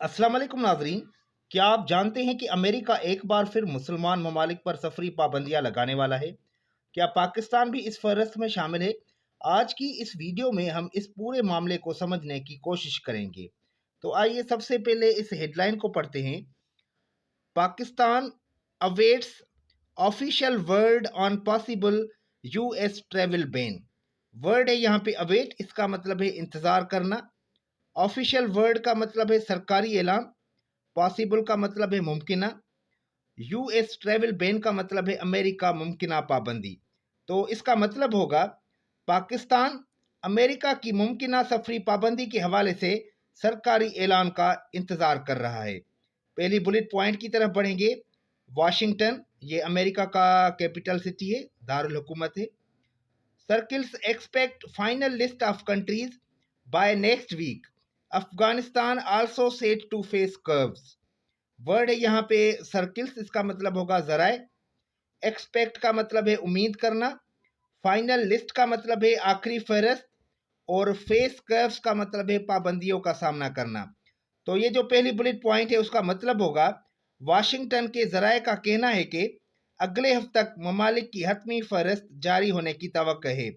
अस्सलाम वालेकुम नाजरीन। क्या आप जानते हैं कि अमेरिका एक बार फिर मुसलमान ममालिक पर सफरी पाबंदियां लगाने वाला है? क्या पाकिस्तान भी इस फहरिस्त में शामिल है? आज की इस वीडियो में हम इस पूरे मामले को समझने की कोशिश करेंगे। तो आइए सबसे पहले इस हेडलाइन को पढ़ते हैं। Pakistan awaits official word on possible US travel ban. Word है यहाँ पे अवेट, इसका मतलब है इंतजार करना। ऑफिशियल वर्ड का मतलब है सरकारी ऐलान। पॉसिबल का मतलब है मुमकिना। यूएस ट्रेवल बैन का मतलब है अमेरिका मुमकिना पाबंदी। तो इसका मतलब होगा पाकिस्तान अमेरिका की मुमकिना सफरी पाबंदी के हवाले से सरकारी ऐलान का इंतजार कर रहा है। पहली बुलेट पॉइंट की तरफ बढ़ेंगे। वाशिंगटन, ये अमेरिका का कैपिटल सिटी है, दारुल हुकूमत है। Circles expect final list of countries by next week. Afghanistan also set to face curbs. Word है यहाँ पे सर्किल्स, इसका मतलब होगा जराए। एक्सपेक्ट का मतलब है उम्मीद करना। फाइनल लिस्ट का मतलब है आखिरी फहरिस्त। और फेस कर्व्स का मतलब है पाबंदियों का सामना करना। तो ये जो पहली बुलेट पॉइंट है उसका मतलब होगा वाशिंगटन के जराए का कहना है कि अगले हफ्ते तक ममालिक की हतमी फहरिस्त जारी होने की तवक्को है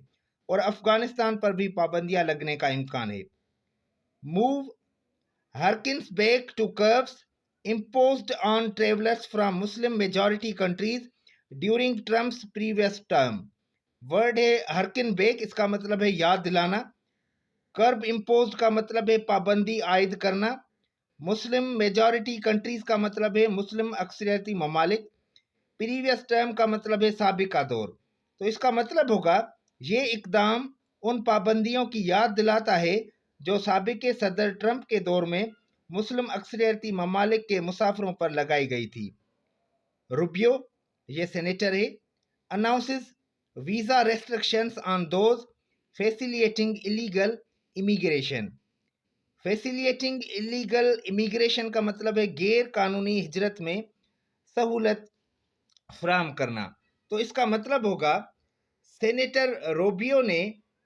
और अफगानिस्तान पर भी पाबंदियां लगने का इम्कान है। Move harkens back to curbs imposed on travelers from Muslim majority countries during Trump's previous term. Word है हरकिन बैक, इसका मतलब है याद दिलाना। कर्ब इम्पोज्ड का मतलब है पाबंदी आयद करना। मुस्लिम मेजॉरिटी कंट्रीज का मतलब है मुस्लिम अक्सरियती ममालिक। प्रीवियस टर्म का मतलब है साबिका दौर। तो इसका मतलब होगा ये इकदाम उन पाबंदियों की याद दिलाता है जो साबिक सदर ट्रंप के दौर में मुस्लिम अक्सरियती ममालिक के मुसाफिरों पर लगाई गई थी। रूबियो, ये सेनेटर है, announces visa restrictions on those facilitating illegal immigration. Facilitating illegal immigration का मतलब है गैर कानूनी हिजरत में सहूलत फराहम करना। तो इसका मतलब होगा सेनेटर रोबियो ने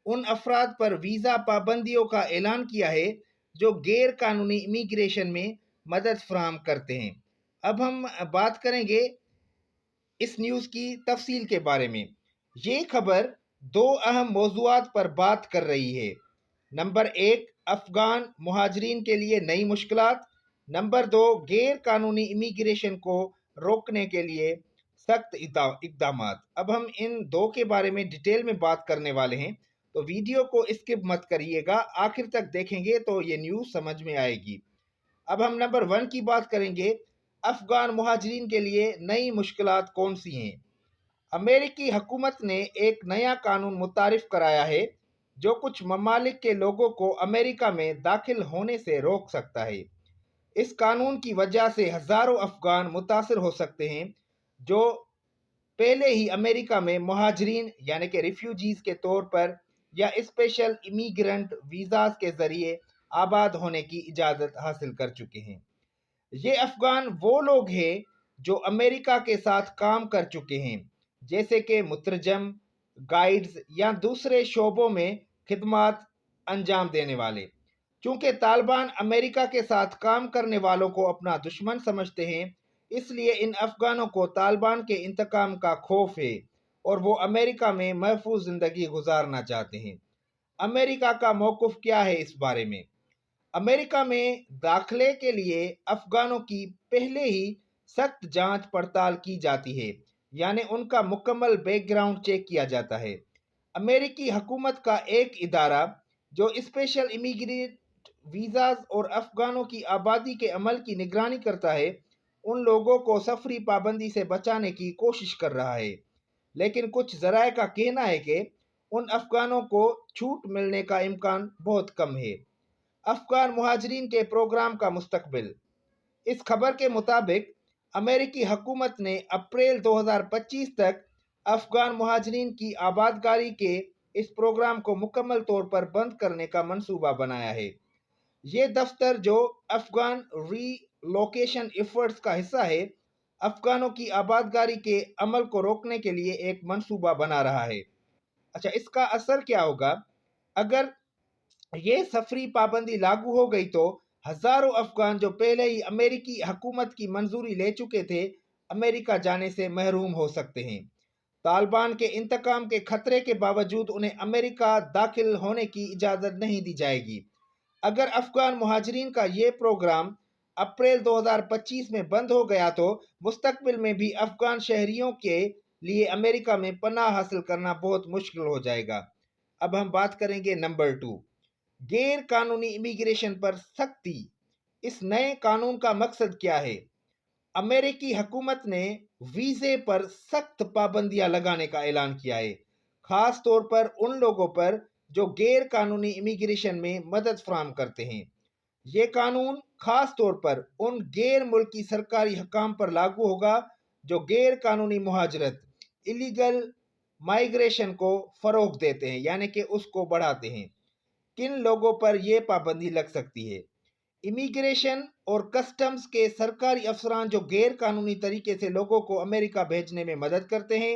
उन अफराद पर वीज़ा पाबंदियों का ऐलान किया है जो गैर कानूनी इमिग्रेशन में मदद फराहम करते हैं। अब हम बात करेंगे इस न्यूज़ की तफसील के बारे में। ये खबर दो अहम मौज़ूआत पर बात कर रही है। नंबर एक, अफगान मुहाजरीन के लिए नई मुश्किलात। नंबर दो, गैर कानूनी इमिग्रेशन को रोकने के लिए सख्त इकदाम। अब हम इन दो के बारे में डिटेल में बात करने वाले हैं, तो वीडियो को स्किप मत करिएगा, आखिर तक देखेंगे तो ये न्यूज़ समझ में आएगी। अब हम नंबर वन की बात करेंगे। अफगान मुहाजरीन के लिए नई मुश्किलात कौन सी हैं? अमेरिकी हुकूमत ने एक नया कानून मुतारिफ कराया है जो कुछ ममालिक के लोगों को अमेरिका में दाखिल होने से रोक सकता है। इस कानून की वजह से हज़ारों अफगान मुतासर हो सकते हैं जो पहले ही अमेरिका में मुहाजरीन यानी कि रिफ्यूजीज के तौर पर या स्पेशल इमिग्रेंट वीज़ाज के ज़रिए आबाद होने की इजाज़त हासिल कर चुके हैं। ये अफगान वो लोग हैं जो अमेरिका के साथ काम कर चुके हैं, जैसे कि मुतरजम, गाइड्स या दूसरे शोबों में खिदमात अंजाम देने वाले। चूंकि तालिबान अमेरिका के साथ काम करने वालों को अपना दुश्मन समझते हैं, इसलिए इन अफगानों को तालिबान के इंतकाम का खौफ है और वो अमेरिका में महफूज ज़िंदगी गुजारना चाहते हैं। अमेरिका का मौक़िफ़ क्या है इस बारे में? अमेरिका में दाखिले के लिए अफगानों की पहले ही सख्त जांच पड़ताल की जाती है, यानी उनका मुकम्मल बैकग्राउंड चेक किया जाता है। अमेरिकी हुकूमत का एक इदारा जो स्पेशल इमिग्रेट वीज़ाज और अफगानों की आबादी के अमल की निगरानी करता है, उन लोगों को सफरी पाबंदी से बचाने की कोशिश कर रहा है। लेकिन कुछ ज़राए का कहना है कि उन अफगानों को छूट मिलने का इम्कान बहुत कम है। अफगान मुहाजरीन के प्रोग्राम का मुस्तकबिल। इस खबर के मुताबिक अमेरिकी हुकूमत ने अप्रैल 2025 तक अफगान मुहाजरीन की आबादकारी के इस प्रोग्राम को मुकम्मल तौर पर बंद करने का मंसूबा बनाया है। ये दफ्तर जो अफगान रीलोकेशन एफर्ट्स का हिस्सा है, अफगानों की आबादकारी के अमल को रोकने के लिए एक मंसूबा बना रहा है। अच्छा, इसका असर क्या होगा? अगर ये सफरी पाबंदी लागू हो गई तो हजारों अफगान जो पहले ही अमेरिकी हुकूमत की मंजूरी ले चुके थे, अमेरिका जाने से महरूम हो सकते हैं। तालिबान के इंतकाम के खतरे के बावजूद उन्हें अमेरिका दाखिल होने की इजाज़त नहीं दी जाएगी। अगर अफगान मुहाजिरीन का ये प्रोग्राम अप्रैल 2025 में बंद हो गया तो मुस्तकबिल में भी अफगान शहरियों के लिए अमेरिका में पनाह हासिल करना बहुत मुश्किल हो जाएगा। अब हम बात करेंगे नंबर 2, गैर कानूनी इमिग्रेशन पर सख्ती। इस नए कानून का मकसद क्या है? अमेरिकी हुकूमत ने वीज़े पर सख्त पाबंदियां लगाने का ऐलान किया है, खास तौर पर उन लोगों पर जो गैर कानूनी इमिग्रेशन में मदद फराहम करते हैं। ये कानून खास तौर पर उन गैर मुल्की सरकारी हकाम पर लागू होगा जो गैर कानूनी मुहाजरत इलीगल माइग्रेशन को फ़रोग़ देते हैं, यानी कि उसको बढ़ाते हैं। किन लोगों पर यह पाबंदी लग सकती है? इमिग्रेशन और कस्टम्स के सरकारी अफसरान जो गैर कानूनी तरीके से लोगों को अमेरिका भेजने में मदद करते हैं।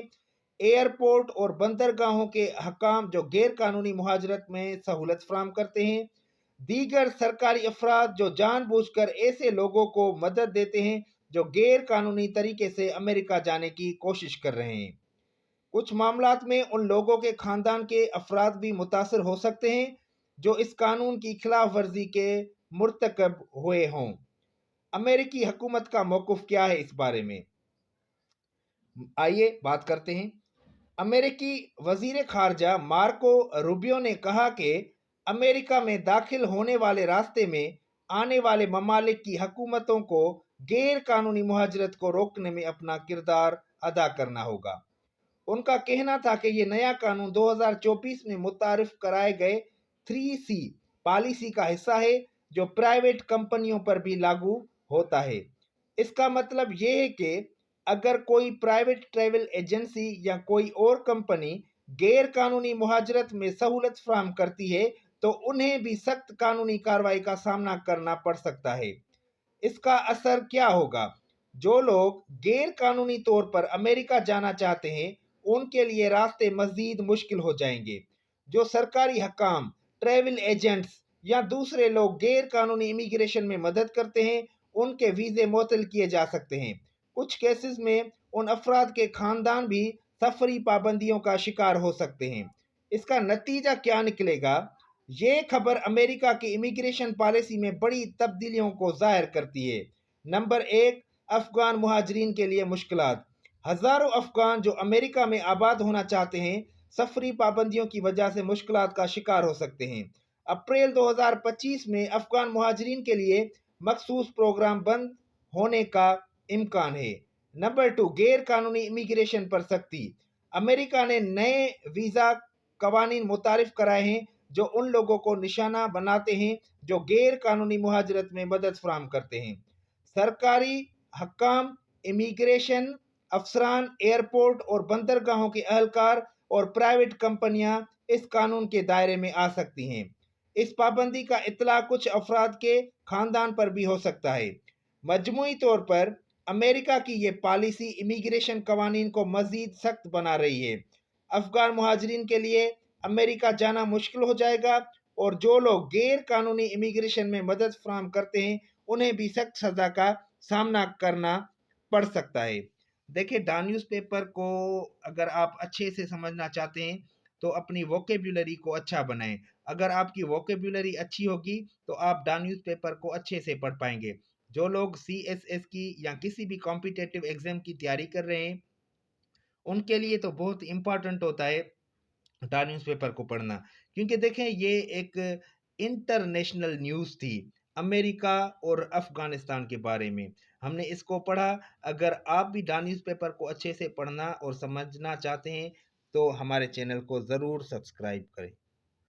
एयरपोर्ट और बंदरगाहों के हकाम जो गैर कानूनी मुहाजरत में सहूलत फराहम करते हैं। दीगर सरकारी अफराद जो जानबूझकर ऐसे लोगों को मदद देते हैं जो गैर कानूनी तरीके से अमेरिका जाने की कोशिश कर रहे हैं। कुछ मामलात में उन लोगों के खानदान के अफराद भी मुतासर हो सकते हैं जो इस कानून की खिलाफ वर्जी के मुर्तकब हुए हों। अमेरिकी हुकूमत का मौक़िफ़ क्या है इस बारे में? आइए बात करते हैं। अमेरिकी वज़ीर ख़ारजा मार्को रूबियो ने कहा कि अमेरिका में दाखिल होने वाले रास्ते में आने वाले ममालिक की हुकूमतों को गैर कानूनी मुहाजरत को रोकने में अपना किरदार अदा करना होगा। उनका कहना था कि ये नया कानून 2024 में मुतारिफ कराए गए 3C पॉलिसी का हिस्सा है जो प्राइवेट कंपनियों पर भी लागू होता है। इसका मतलब ये है कि अगर कोई प्राइवेट ट्रैवल एजेंसी या कोई और कंपनी गैर कानूनी मुहाजरत में सहूलत फराहम करती है तो उन्हें भी सख्त कानूनी कार्रवाई का सामना करना पड़ सकता है। इसका असर क्या होगा? जो लोग गैर कानूनी तौर पर अमेरिका जाना चाहते हैं उनके लिए रास्ते मज़ीद मुश्किल हो जाएंगे। जो सरकारी हकाम, ट्रैवल एजेंट्स या दूसरे लोग गैर कानूनी इमिग्रेशन में मदद करते हैं उनके वीज़े मुअत्तल किए जा सकते हैं। कुछ केसेस में उन अफराद के खानदान भी सफरी पाबंदियों का शिकार हो सकते हैं। इसका नतीजा क्या निकलेगा? ये खबर अमेरिका की इमिग्रेशन पॉलिसी में बड़ी तब्दीलियों को ज़ाहिर करती है। नंबर 1, अफगान मुहाजिरीन के लिए मुश्किलात। हज़ारों अफगान जो अमेरिका में आबाद होना चाहते हैं सफरी पाबंदियों की वजह से मुश्किलात का शिकार हो सकते हैं। अप्रैल 2025 में अफगान मुहाजिरीन के लिए मखसूस प्रोग्राम बंद होने का इम्कान है। नंबर 2, गैर कानूनी इमिग्रेशन पर सख्ती। अमेरिका ने नए वीज़ा कवानीन मुतारिफ कराए हैं जो उन लोगों को निशाना बनाते हैं जो गैर कानूनी मुहाजरत में मदद फराहम करते हैं। सरकारी हकाम, इमिग्रेशन अफसरान, एयरपोर्ट और बंदरगाहों के अहलकार और प्राइवेट कंपनियां इस कानून के दायरे में आ सकती हैं। इस पाबंदी का इत्तला कुछ अफराद के खानदान पर भी हो सकता है। मजमूई तौर पर अमेरिका की ये पॉलिसी इमिग्रेशन कवानीन को मज़ीद सख्त बना रही है। अफगान मुहाजिरीन के लिए अमेरिका जाना मुश्किल हो जाएगा और जो लोग गैर कानूनी इमिग्रेशन में मदद फराहम करते हैं उन्हें भी सख्त सज़ा का सामना करना पड़ सकता है। देखिए, डा न्यूज़पेपर को अगर आप अच्छे से समझना चाहते हैं तो अपनी वोकेबुलरी को अच्छा बनाएं। अगर आपकी वोकेबुलरी अच्छी होगी तो आप डा न्यूज़पेपर को अच्छे से पढ़ पाएंगे। जो लोग CSS की या किसी भी कॉम्पिटिटिव एग्ज़ाम की तैयारी कर रहे हैं उनके लिए तो बहुत इम्पॉर्टेंट होता है डा न्यूज़पेपर को पढ़ना, क्योंकि देखें ये एक इंटरनेशनल न्यूज़ थी अमेरिका और अफ़गानिस्तान के बारे में। हमने इसको पढ़ा। अगर आप भी डा न्यूज़पेपर को अच्छे से पढ़ना और समझना चाहते हैं तो हमारे चैनल को ज़रूर सब्सक्राइब करें।